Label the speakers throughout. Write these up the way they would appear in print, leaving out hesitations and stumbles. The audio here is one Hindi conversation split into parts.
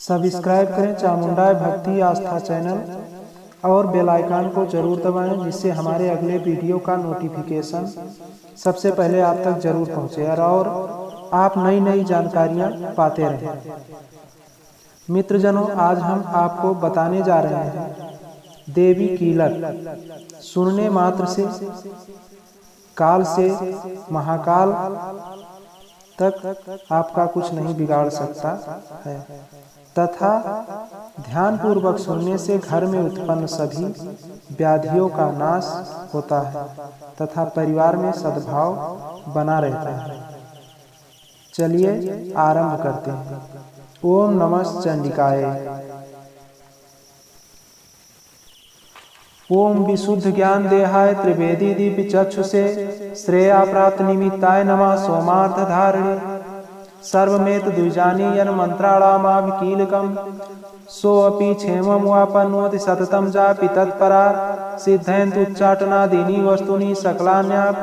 Speaker 1: सब्सक्राइब करें चामुंडा भक्ति आस्था चैनल और बेल आइकन को जरूर दबाएं, जिससे हमारे अगले वीडियो का नोटिफिकेशन सबसे पहले आप तक जरूर पहुंचे और आप नई नई जानकारियां पाते रहें। मित्रजनों, आज हम आपको बताने जा रहे हैं देवी कीलक। सुनने मात्र से काल से महाकाल तक आपका कुछ नहीं बिगाड़ सकता है, तथा ध्यान पूर्वक सुनने से घर में उत्पन्न सभी व्याधियों का नाश होता है तथा परिवार में सद्भाव बना रहता है। चलिए आरंभ करते हैं। ओम नमः चंडिकाय। ओम विशुद्ध ज्ञान देहाय त्रिवेदी दीप चक्षुषे श्रेया प्राप्त निमित्ताय नमः सोमार्थ धारिणे सर्वमेत द्विजानी यन मंत्राणामाभिकीलकम् सोऽपि क्षेमं वापनोति सततं जापि तत्परा सिद्धयन्तुच्चाटनादीनि वस्तूनि सकलान्याप्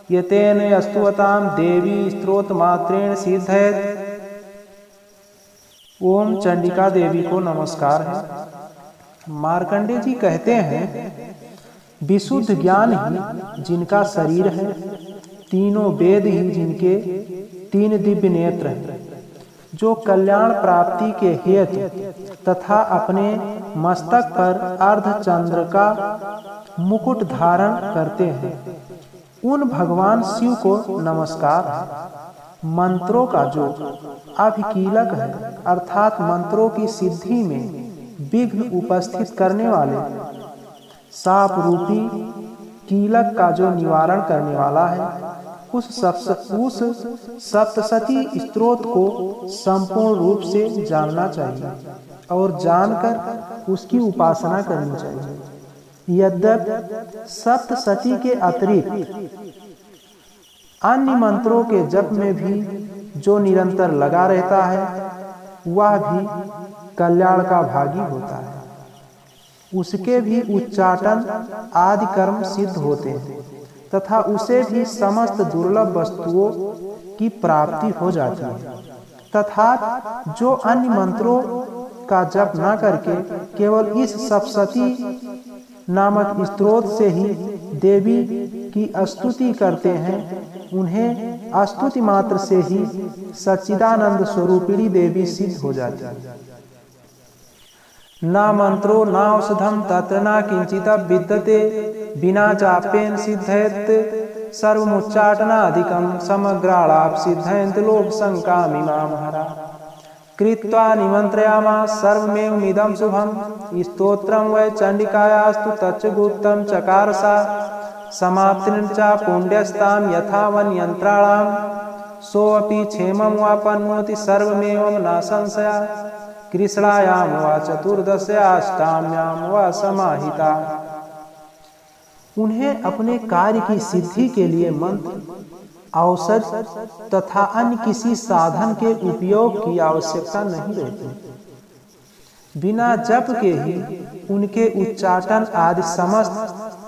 Speaker 1: यतेन स्तुवतां देवी स्तोत्रमात्रेण सिद्धयेत्। ओम चंडिका देवी को नमस्कार है। मार्कंडे जी कहते हैं, विशुद्ध ज्ञान ही जिनका शरीर है, तीनों वेद ही जिनके तीन दिव्य नेत्र हैं, जो कल्याण प्राप्ति के हेतु तथा अपने मस्तक पर अर्धचंद्र का मुकुट धारण करते हैं, उन भगवान शिव को नमस्कार है। मंत्रों का जो अभिकीलक है, अर्थात मंत्रों की सिद्धि में विघ्न उपस्थित करने वाले साप रूपी कीलक का जो निवारण करने वाला है, उस सप्तशती स्तोत्र को संपूर्ण रूप से जानना चाहिए और जानकर उसकी उपासना करनी चाहिए। यद्यपि सप्तशती के अतिरिक्त अन्य मंत्रों के जप में भी जो निरंतर लगा रहता है, वह भी कल्याण का भागी होता है। उसके भी उच्चाटन आदि कर्म सिद्ध होते हैं तथा उसे भी समस्त दुर्लभ वस्तुओं की प्राप्ति हो जाती है। तथा जो अन्य मंत्रों का जप न करके केवल इस सप्तशती नामक स्तोत्र से ही देवी की स्तुति करते हैं, उन्हें स्तुति मात्र से ही सच्चिदानंद स्वरूपिणी देवी सिद्ध हो जाती है। ना मंत्रो ना औषधम तत्र न किंचित विद्यते बिना चाप्येन सिद्धयेत् सर्वमुच्चाटनाधिकं समग्रालाप सिद्धयन्त लोक संकामिमां हरा कृत्वा निमन्त्रयामास सर्वमेवमिदं शुभं स्तोत्रं वै चण्डिकायास्तु तच्च गुप्तं चकार सा समाप्तिं च पुण्यस्तां यथा वन्यन्त्राणां सोऽपि क्षेमं वापनोति सर्वमेवं न संशया कृष्णायां वा चतुर्दश्याष्टाम्यां वा समाहिता। उन्हें अपने कार्य की सिद्धि के लिए मंत्र, औषध तथा अन्य किसी साधन के उपयोग की आवश्यकता नहीं रहती। बिना जप के ही उनके उच्चाटन आदि समस्त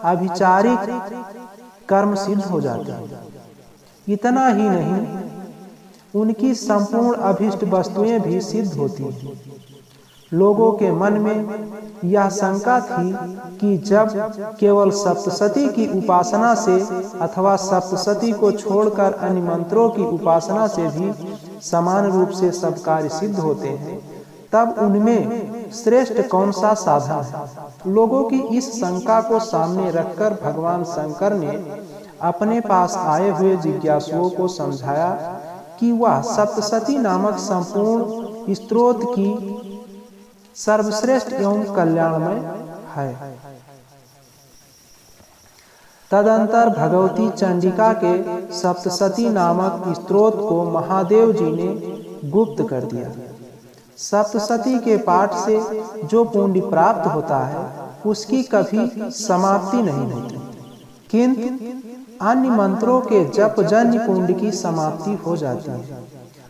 Speaker 1: अभिचारिक कर्म सिद्ध हो जाते हैं। इतना ही नहीं, उनकी संपूर्ण अभिष्ट वस्तुएं भी सिद्ध होती हैं। लोगों के मन में यह शंका थी कि जब केवल सप्तशती की उपासना से अथवा सप्तशती को छोड़कर अन्य मंत्रों की उपासना से भी समान रूप से सब कार्य सिद्ध होते हैं, तब उनमें श्रेष्ठ कौन सा साधन है। लोगों की इस शंका को सामने रखकर भगवान शंकर ने अपने पास आए हुए जिज्ञासुओं को समझाया कि वह सप्तशती नामक संपूर्ण स्तोत्र की सर्वश्रेष्ठ एवं कल्याणमय है। तदंतर भगवती चंडिका के सप्तशती नामक स्तोत्र को महादेव जी ने गुप्त कर दिया। सप्तशती के पाठ से जो पुण्य प्राप्त होता है, उसकी कभी समाप्ति नहीं होती, किंतु अन्य मंत्रों के जप जन्य पुण्य की समाप्ति हो जाती है।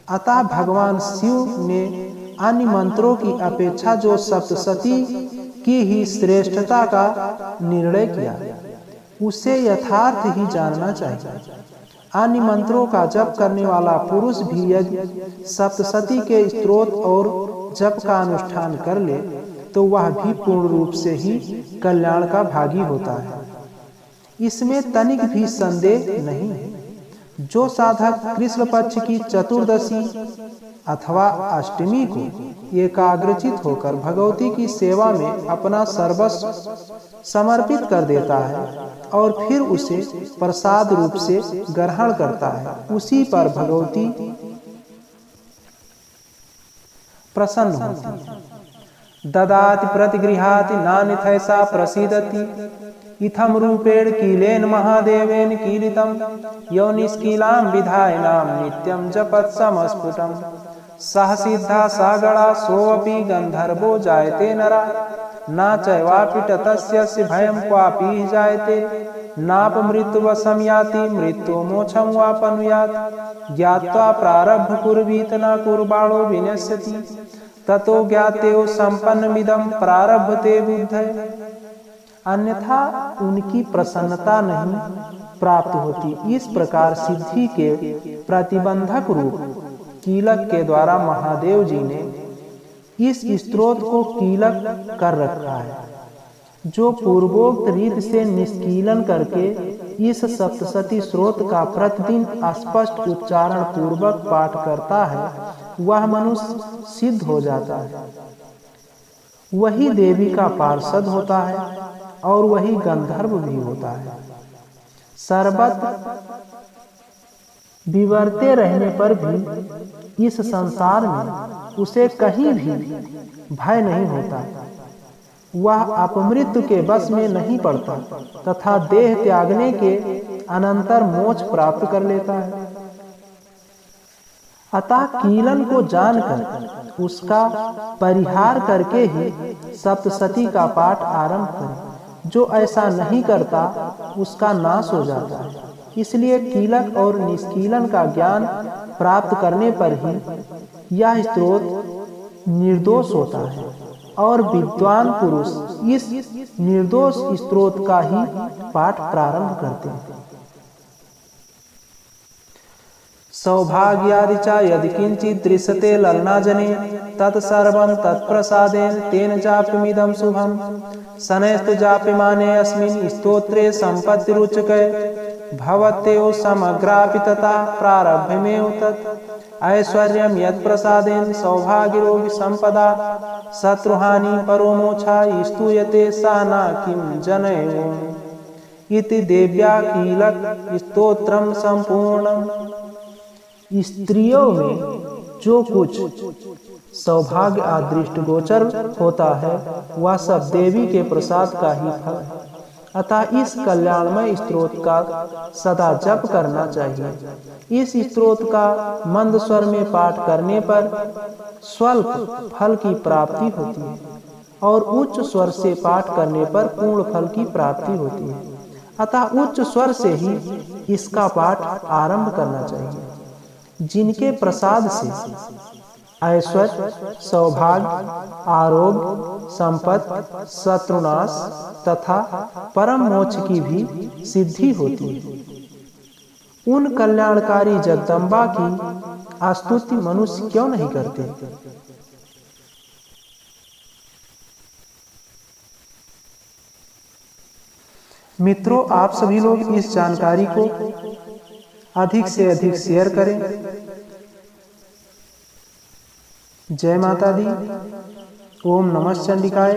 Speaker 1: अतः भगवान शिव ने अन्य मंत्रों की अपेक्षा जो सप्तशती की ही श्रेष्ठता का निर्णय किया, उसे यथार्थ ही जानना चाहिए। अन्य मंत्रों का जप करने वाला पुरुष भी यदि सप्तशती के स्तोत्र और जप का अनुष्ठान कर ले तो वह भी पूर्ण रूप से ही कल्याण का भागी होता है। इसमें तनिक भी संदेह नहीं है। जो साधक कृष्ण पक्ष की चतुर्दशी अथवा अष्टमी को एकाग्रचित होकर भगवती की सेवा में अपना सर्वस्व समर्पित कर देता है और फिर उसे प्रसाद रूप से ग्रहण करता है, उसी पर भगवती प्रसन्न होती है। ददाति प्रतिगृहाति नान्यथैषा प्रसीदति इथम रूपेण कीलेन महादेवेन कीलितम यो निष्कीलां विधायनां नित्यं जपत् समस्फुटम् सह सिद्धा सागरा सोऽपि गंधर्वो जायते नरा न चैवापि तस्य भयं क्वापि जायते नापमृत्युवशं याति मृत्यो मोक्षं वापनुयात् ज्ञात्वा प्रारब्ध कुर्वीत न कुर्बाणो विनश्यति ततो ज्ञातेयो संपन्नमिदं प्रारब्धते बुद्धये। अन्यथा उनकी प्रसन्नता नहीं प्राप्त होती। इस प्रकार सिद्धि के प्रतिबंधक रूप कीलक के द्वारा महादेव जी ने इस स्तोत्र को कीलक कर रखा है। जो पूर्वोक्त रीति से निष्कीलन करके इस सप्तशती स्तोत्र का प्रतिदिन स्पष्ट उच्चारण पूर्वक पाठ करता है वह मनुष्य सिद्ध हो जाता है, वही देवी का पार्षद होता है और वही गंधर्व भी होता है। सर्वत्र विवर्ते रहने पर भी इस संसार में उसे कहीं भी भय नहीं होता। वह अपमृत्यु के वश में नहीं पड़ता तथा देह त्यागने के अनंतर मोक्ष प्राप्त कर लेता है। अतः कीलन को जानकर उसका परिहार करके ही सप्तशती का पाठ आरंभ करें। जो ऐसा नहीं करता उसका नाश हो जाता है। इसलिए कीलक और निष्कीलन का ज्ञान प्राप्त करने पर ही यह स्तोत्र निर्दोष होता है और विद्वान पुरुष इस निर्दोष स्तोत्र का ही पाठ प्रारंभ करते हैं। सौभाग्यादि च यदि किंचित दृश्यते ललनाजने तत्सर्वं तत्प्रसादेन तेन जाप्यमिदं शुभम् शनैस्तु जाप्यमाने अस्मिन् स्तोत्रे सम्पत्तिरुच्यते भवत्येव समग्रापि तथा प्रारभ्यमेव तत् ऐश्वर्यं यत्प्रसादेन सौभाग्यरोगि संपदा शत्रुहानि परोमोक्षा स्तूयते सा न किं जनयेम इति देव्या कीलक स्तोत्रम संपूर्णम्। स्त्रियों में जो कुछ सौभाग्य दृष्टिगोचर होता है वह सब देवी के प्रसाद का ही फल है। अतः इस कल्याणमय स्तोत्र का सदा जप करना चाहिए। इस स्तोत्र का मंद स्वर में पाठ करने पर स्वल्प फल की प्राप्ति होती है और उच्च स्वर से पाठ करने पर पूर्ण फल की प्राप्ति होती है। अतः उच्च स्वर से ही इसका पाठ आरंभ करना चाहिए। जिनके प्रसाद से ऐश्वर्य, सौभाग्य, आरोग्य, संपत्ति, शत्रुनाश तथा परम मोक्ष की भी सिद्धि होती है, उन कल्याणकारी जगदम्बा की स्तुति मनुष्य क्यों नहीं करते। मित्रों, आप सभी लोग इस जानकारी को अधिक से अधिक शेयर करें। जय माता दी। ओम नमः चंडिकाय।